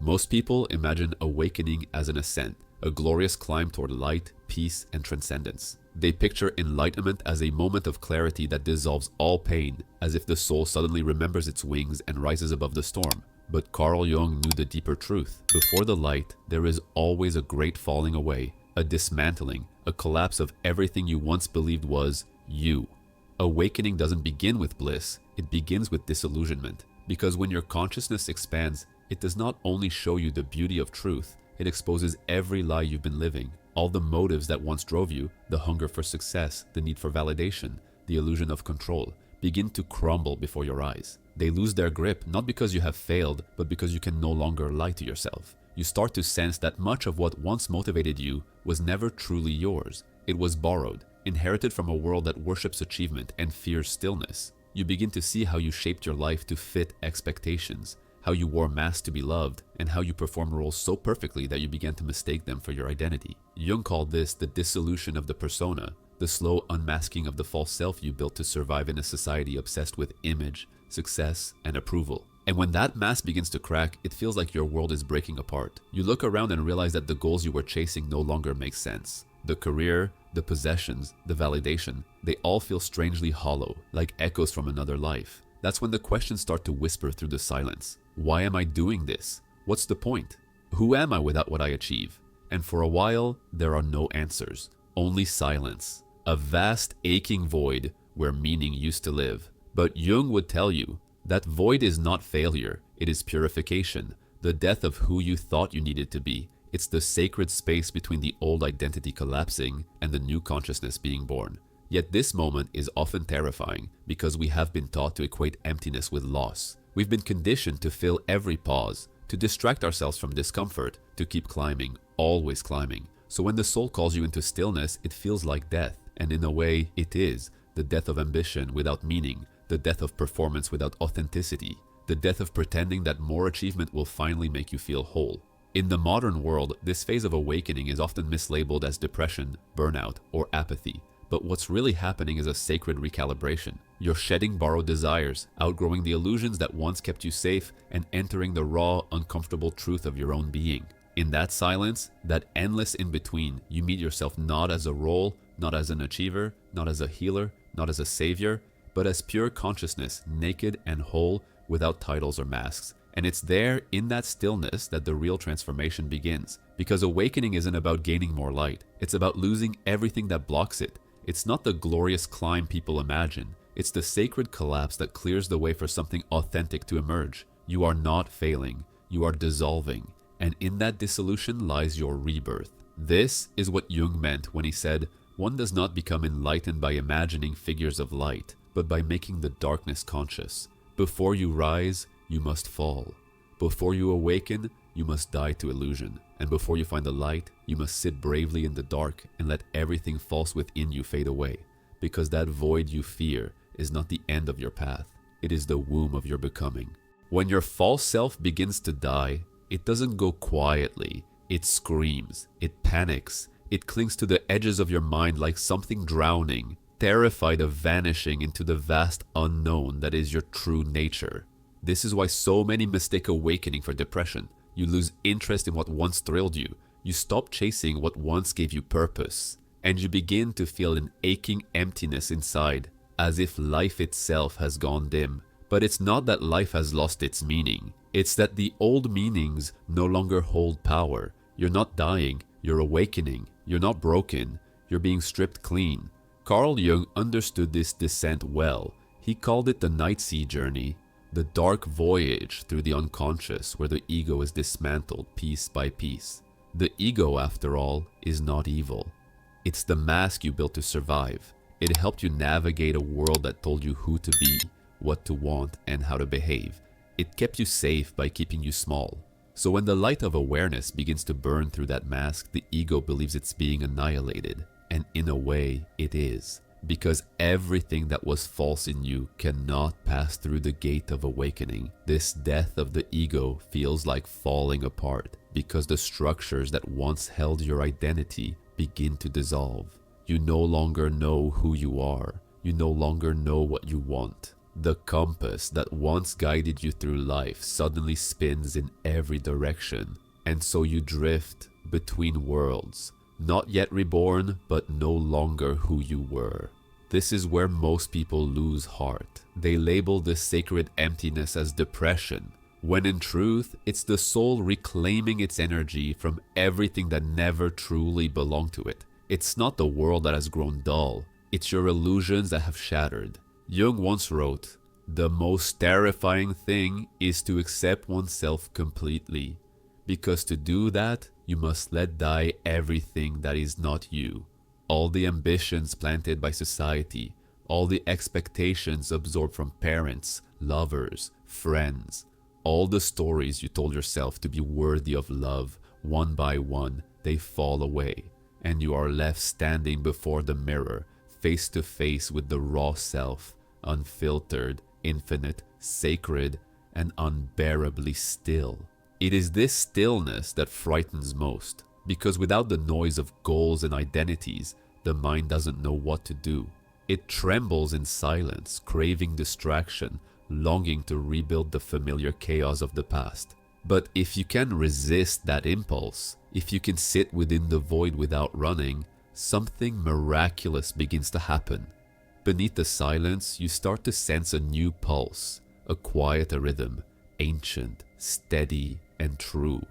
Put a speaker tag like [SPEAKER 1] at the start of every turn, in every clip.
[SPEAKER 1] Most people imagine awakening as an ascent, a glorious climb toward light, peace, and transcendence. They picture enlightenment as a moment of clarity that dissolves all pain, as if the soul suddenly remembers its wings and rises above the storm. But Carl Jung knew the deeper truth. Before the light, there is always a great falling away, a dismantling, a collapse of everything you once believed was you. Awakening doesn't begin with bliss, it begins with disillusionment. Because when your consciousness expands, it does not only show you the beauty of truth, it exposes every lie you've been living. All the motives that once drove you, the hunger for success, the need for validation, the illusion of control, begin to crumble before your eyes. They lose their grip not because you have failed, but because you can no longer lie to yourself. You start to sense that much of what once motivated you was never truly yours. It was borrowed, inherited from a world that worships achievement and fears stillness. You begin to see how you shaped your life to fit expectations, how you wore masks to be loved, and how you performed roles so perfectly that you began to mistake them for your identity. Jung called this the dissolution of the persona, the slow unmasking of the false self you built to survive in a society obsessed with image, success, and approval. And when that mask begins to crack, it feels like your world is breaking apart. You look around and realize that the goals you were chasing no longer make sense. The career, the possessions, the validation, they all feel strangely hollow, like echoes from another life. That's when the questions start to whisper through the silence. Why am I doing this? What's the point? Who am I without what I achieve? And for a while, there are no answers, only silence. A vast aching void where meaning used to live. But Jung would tell you, that void is not failure, it is purification, the death of who you thought you needed to be. It's the sacred space between the old identity collapsing and the new consciousness being born. Yet this moment is often terrifying because we have been taught to equate emptiness with loss. We've been conditioned to fill every pause, to distract ourselves from discomfort, to keep climbing, always climbing. So when the soul calls you into stillness, it feels like death. And in a way, it is the death of ambition without meaning, the death of performance without authenticity, the death of pretending that more achievement will finally make you feel whole. In the modern world, this phase of awakening is often mislabeled as depression, burnout, or apathy. But what's really happening is a sacred recalibration. You're shedding borrowed desires, outgrowing the illusions that once kept you safe, and entering the raw, uncomfortable truth of your own being. In that silence, that endless in-between, you meet yourself not as a role, not as an achiever, not as a healer, not as a savior, but as pure consciousness, naked and whole, without titles or masks. And it's there, in that stillness, that the real transformation begins. Because awakening isn't about gaining more light. It's about losing everything that blocks it. It's not the glorious climb people imagine. It's the sacred collapse that clears the way for something authentic to emerge. You are not failing. You are dissolving. And in that dissolution lies your rebirth. This is what Jung meant when he said, one does not become enlightened by imagining figures of light, but by making the darkness conscious. Before you rise, you must fall. Before you awaken, you must die to illusion. And before you find the light, you must sit bravely in the dark and let everything false within you fade away. Because that void you fear is not the end of your path. It is the womb of your becoming. When your false self begins to die, it doesn't go quietly. It screams. It panics. It clings to the edges of your mind like something drowning, terrified of vanishing into the vast unknown that is your true nature. This is why so many mistake awakening for depression. You lose interest in what once thrilled you. You stop chasing what once gave you purpose. And you begin to feel an aching emptiness inside, as if life itself has gone dim. But it's not that life has lost its meaning. It's that the old meanings no longer hold power. You're not dying, you're awakening. You're not broken, you're being stripped clean. Carl Jung understood this descent well. He called it the night sea journey, the dark voyage through the unconscious where the ego is dismantled piece by piece. The ego, after all, is not evil. It's the mask you built to survive. It helped you navigate a world that told you who to be, what to want, and how to behave. It kept you safe by keeping you small. So when the light of awareness begins to burn through that mask, the ego believes it's being annihilated. And in a way, it is. Because everything that was false in you cannot pass through the gate of awakening. This death of the ego feels like falling apart because the structures that once held your identity begin to dissolve. You no longer know who you are. You no longer know what you want. The compass that once guided you through life suddenly spins in every direction, and so you drift between worlds, not yet reborn, but no longer who you were. This is where most people lose heart. They label this sacred emptiness as depression, when in truth, it's the soul reclaiming its energy from everything that never truly belonged to it. It's not the world that has grown dull, it's your illusions that have shattered. Jung once wrote, "The most terrifying thing is to accept oneself completely, because to do that, you must let die everything that is not you. All the ambitions planted by society, all the expectations absorbed from parents, lovers, friends, all the stories you told yourself to be worthy of love, one by one, they fall away, and you are left standing before the mirror, face to face with the raw self, unfiltered, infinite, sacred, and unbearably still." It is this stillness that frightens most, because without the noise of goals and identities, the mind doesn't know what to do. It trembles in silence, craving distraction, longing to rebuild the familiar chaos of the past. But if you can resist that impulse, if you can sit within the void without running, something miraculous begins to happen. Beneath the silence, you start to sense a new pulse, a quieter rhythm, ancient, steady, and true.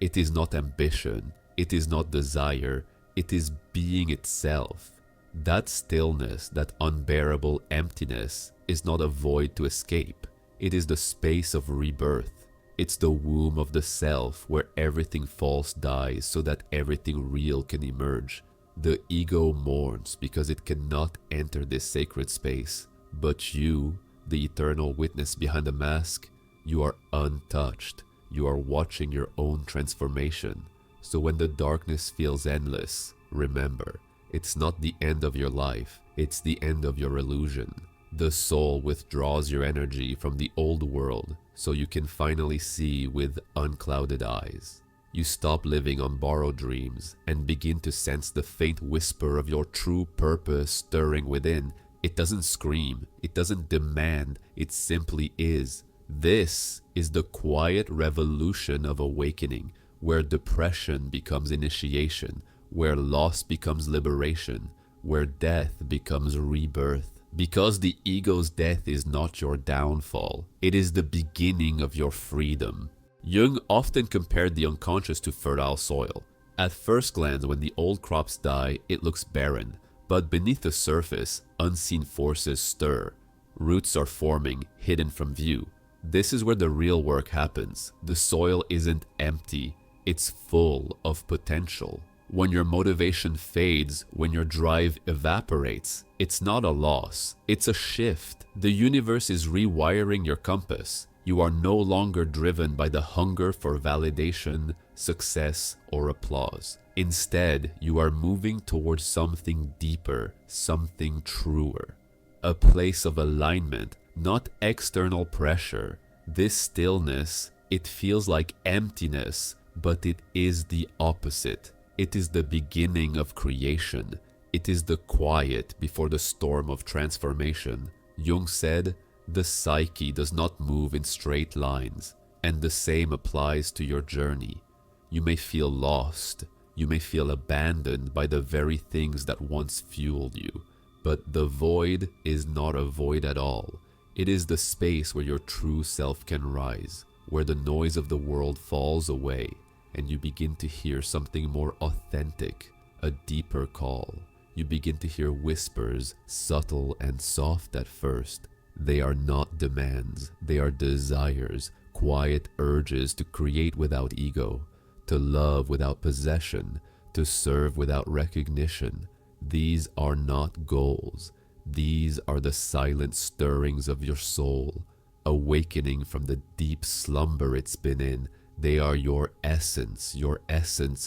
[SPEAKER 1] It is not ambition, it is not desire, it is being itself. That stillness, that unbearable emptiness, is not a void to escape. It is the space of rebirth. It's the womb of the self where everything false dies so that everything real can emerge. The ego mourns because it cannot enter this sacred space. But you, the eternal witness behind the mask, you are untouched. You are watching your own transformation. So when the darkness feels endless, remember, it's not the end of your life, it's the end of your illusion. The soul withdraws your energy from the old world so you can finally see with unclouded eyes. You stop living on borrowed dreams and begin to sense the faint whisper of your true purpose stirring within. It doesn't scream, it doesn't demand, it simply is. This is the quiet revolution of awakening, where depression becomes initiation, where loss becomes liberation, where death becomes rebirth. Because the ego's death is not your downfall, it is the beginning of your freedom. Jung often compared the unconscious to fertile soil. At first glance, when the old crops die, it looks barren, but beneath the surface, unseen forces stir. Roots are forming, hidden from view. This is where the real work happens. The soil isn't empty, it's full of potential. When your motivation fades, when your drive evaporates, it's not a loss, it's a shift. The universe is rewiring your compass. You are no longer driven by the hunger for validation, success, or applause. Instead, you are moving towards something deeper, something truer. A place of alignment, not external pressure. This stillness, it feels like emptiness, but it is the opposite. It is the beginning of creation. It is the quiet before the storm of transformation. Jung said, "The psyche does not move in straight lines," and the same applies to your journey. You may feel lost. You may feel abandoned by the very things that once fueled you. But the void is not a void at all. It is the space where your true self can rise, where the noise of the world falls away, and you begin to hear something more authentic, a deeper call. You begin to hear whispers, subtle and soft at first. They are not demands, they are desires, quiet urges to create without ego, to love without possession, to serve without recognition. These are not goals. These are the silent stirrings of your soul, awakening from the deep slumber it's been in. They are your essence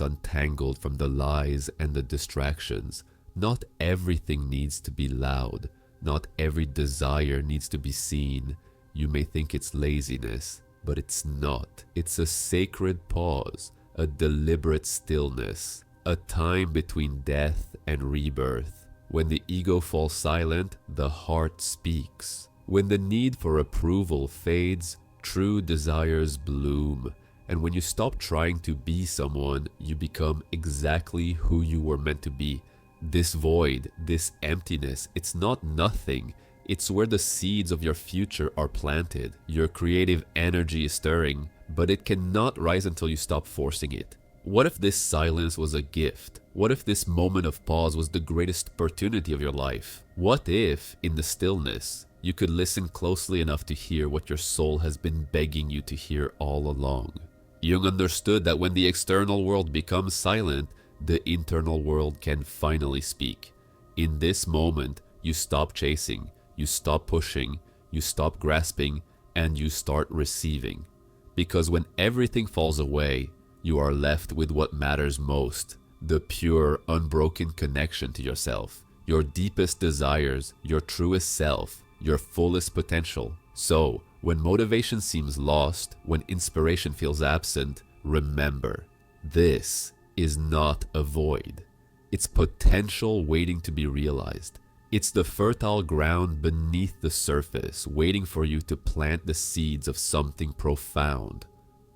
[SPEAKER 1] untangled from the lies and the distractions. Not everything needs to be loud. Not every desire needs to be seen. You may think it's laziness, but it's not. It's a sacred pause, a deliberate stillness, a time between death and rebirth. When the ego falls silent, the heart speaks. When the need for approval fades, true desires bloom. And when you stop trying to be someone, you become exactly who you were meant to be. This void, this emptiness, it's not nothing. It's where the seeds of your future are planted. Your creative energy is stirring, but it cannot rise until you stop forcing it. What if this silence was a gift? What if this moment of pause was the greatest opportunity of your life? What if, in the stillness, you could listen closely enough to hear what your soul has been begging you to hear all along? Jung understood that when the external world becomes silent, the internal world can finally speak. In this moment, you stop chasing, you stop pushing, you stop grasping, and you start receiving. Because when everything falls away, you are left with what matters most, the pure, unbroken connection to yourself, your deepest desires, your truest self, your fullest potential. So, when motivation seems lost, when inspiration feels absent, remember, this is not a void. It's potential waiting to be realized. It's the fertile ground beneath the surface, waiting for you to plant the seeds of something profound.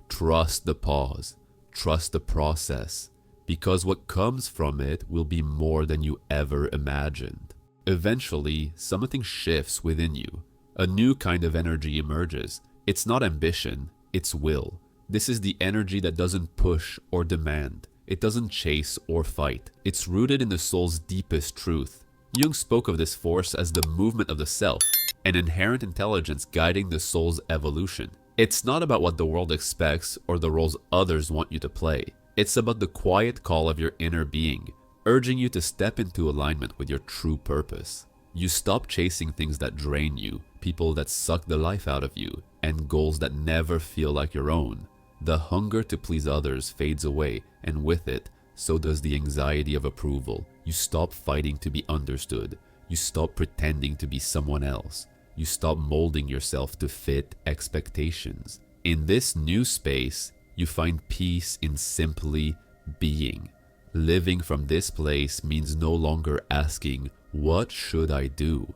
[SPEAKER 1] Trust the pause. Trust the process, because what comes from it will be more than you ever imagined. Eventually, something shifts within you. A new kind of energy emerges. It's not ambition, it's will. This is the energy that doesn't push or demand. It doesn't chase or fight. It's rooted in the soul's deepest truth. Jung spoke of this force as the movement of the self, an inherent intelligence guiding the soul's evolution. It's not about what the world expects or the roles others want you to play. It's about the quiet call of your inner being, urging you to step into alignment with your true purpose. You stop chasing things that drain you, people that suck the life out of you, and goals that never feel like your own. The hunger to please others fades away, and with it, so does the anxiety of approval. You stop fighting to be understood. You stop pretending to be someone else. You stop molding yourself to fit expectations. In this new space, you find peace in simply being. Living from this place means no longer asking, "What should I do?"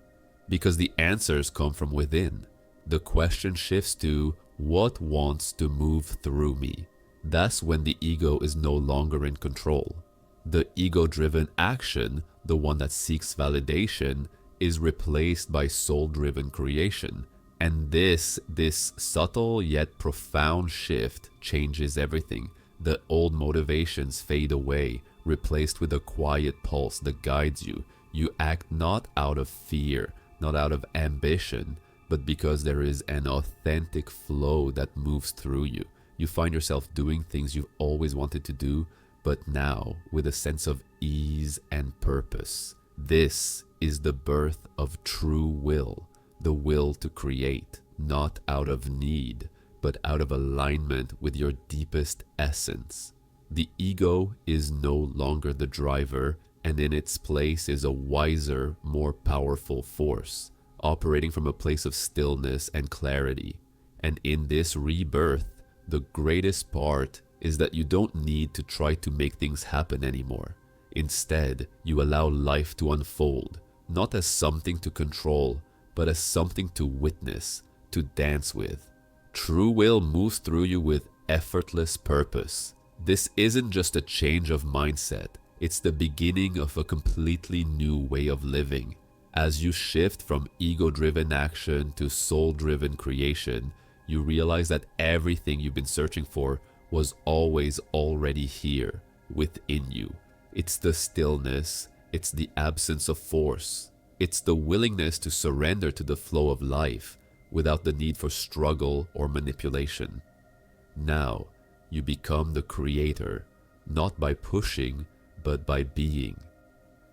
[SPEAKER 1] Because the answers come from within. The question shifts to, "What wants to move through me?" That's when the ego is no longer in control. The ego-driven action, the one that seeks validation, is replaced by soul-driven creation. And this subtle yet profound shift changes everything. The old motivations fade away, replaced with a quiet pulse that guides you. You act not out of fear, not out of ambition, but because there is an authentic flow that moves through you. You find yourself doing things you've always wanted to do, but now with a sense of ease and purpose. This is the birth of true will, the will to create, not out of need, but out of alignment with your deepest essence. The ego is no longer the driver, and in its place is a wiser, more powerful force, operating from a place of stillness and clarity. And in this rebirth, the greatest part is that you don't need to try to make things happen anymore. Instead, you allow life to unfold, not as something to control, but as something to witness, to dance with. True will moves through you with effortless purpose. This isn't just a change of mindset, it's the beginning of a completely new way of living. As you shift from ego-driven action to soul-driven creation, you realize that everything you've been searching for was always already here, within you. It's the stillness, it's the absence of force, it's the willingness to surrender to the flow of life without the need for struggle or manipulation. Now, you become the creator, not by pushing, but by being.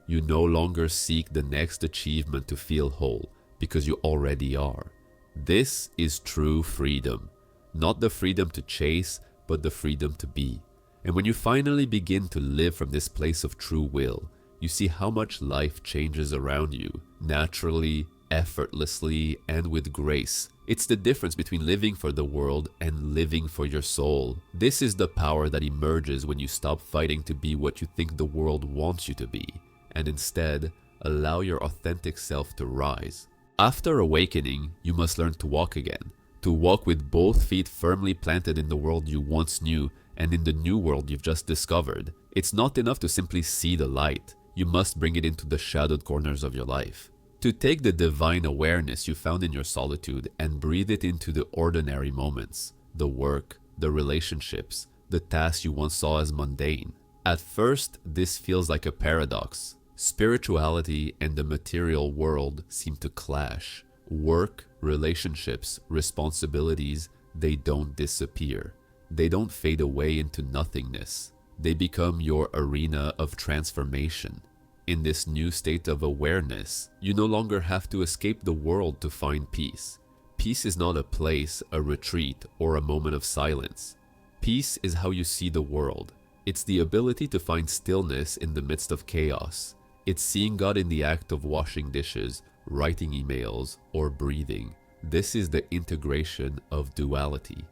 [SPEAKER 1] You no longer seek the next achievement to feel whole, because you already are. This is true freedom, not the freedom to chase, but the freedom to be. And when you finally begin to live from this place of true will, you see how much life changes around you, naturally, effortlessly, and with grace. It's the difference between living for the world and living for your soul. This is the power that emerges when you stop fighting to be what you think the world wants you to be, and instead, allow your authentic self to rise. After awakening, you must learn to walk again, to walk with both feet firmly planted in the world you once knew and in the new world you've just discovered. It's not enough to simply see the light. You must bring it into the shadowed corners of your life. To take the divine awareness you found in your solitude and breathe it into the ordinary moments, the work, the relationships, the tasks you once saw as mundane. At first, this feels like a paradox. Spirituality and the material world seem to clash. Work, relationships, responsibilities, they don't disappear. They don't fade away into nothingness. They become your arena of transformation. In this new state of awareness, you no longer have to escape the world to find peace. Peace is not a place, a retreat, or a moment of silence. Peace is how you see the world. It's the ability to find stillness in the midst of chaos. It's seeing God in the act of washing dishes, writing emails, or breathing. This is the integration of duality.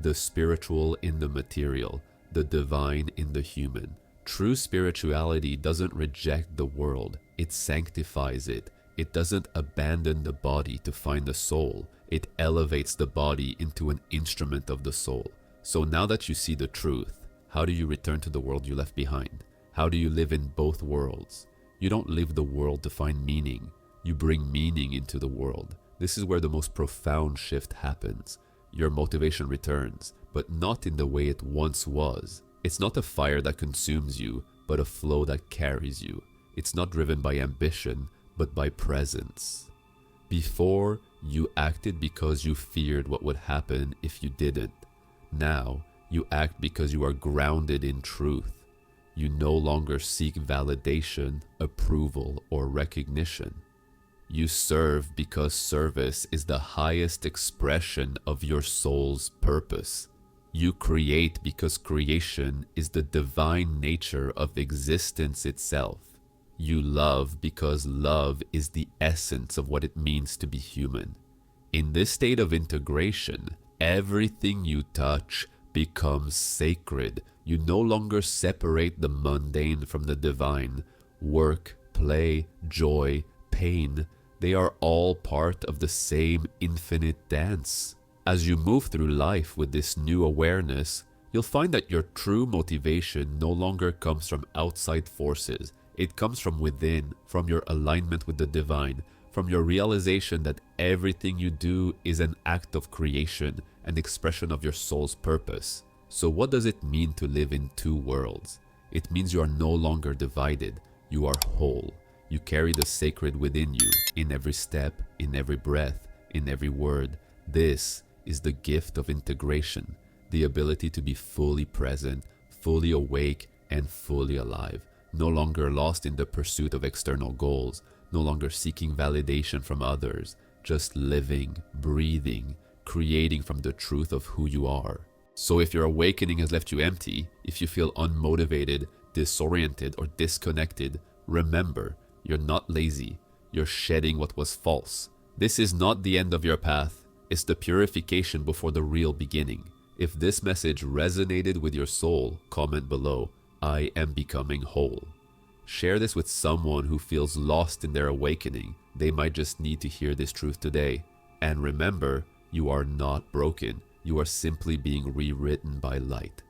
[SPEAKER 1] The spiritual in the material, the divine in the human. True spirituality doesn't reject the world, it sanctifies it. It doesn't abandon the body to find the soul, it elevates the body into an instrument of the soul. So now that you see the truth, how do you return to the world you left behind? How do you live in both worlds? You don't live the world to find meaning, you bring meaning into the world. This is where the most profound shift happens. Your motivation returns, but not in the way it once was. It's not a fire that consumes you, but a flow that carries you. It's not driven by ambition, but by presence. Before, you acted because you feared what would happen if you didn't. Now, you act because you are grounded in truth. You no longer seek validation, approval, or recognition. You serve because service is the highest expression of your soul's purpose. You create because creation is the divine nature of existence itself. You love because love is the essence of what it means to be human. In this state of integration, everything you touch becomes sacred. You no longer separate the mundane from the divine. Work, play, joy, pain, they are all part of the same infinite dance. As you move through life with this new awareness, you'll find that your true motivation no longer comes from outside forces. It comes from within, from your alignment with the divine, from your realization that everything you do is an act of creation, an expression of your soul's purpose. So what does it mean to live in two worlds? It means you are no longer divided, you are whole. You carry the sacred within you, in every step, in every breath, in every word. This is the gift of integration, the ability to be fully present, fully awake, and fully alive. No longer lost in the pursuit of external goals, no longer seeking validation from others, just living, breathing, creating from the truth of who you are. So if your awakening has left you empty, if you feel unmotivated, disoriented, or disconnected, remember, you're not lazy, you're shedding what was false. This is not the end of your path, it's the purification before the real beginning. If this message resonated with your soul, comment below, I am becoming whole. Share this with someone who feels lost in their awakening. They might just need to hear this truth today. And remember, you are not broken, you are simply being rewritten by light.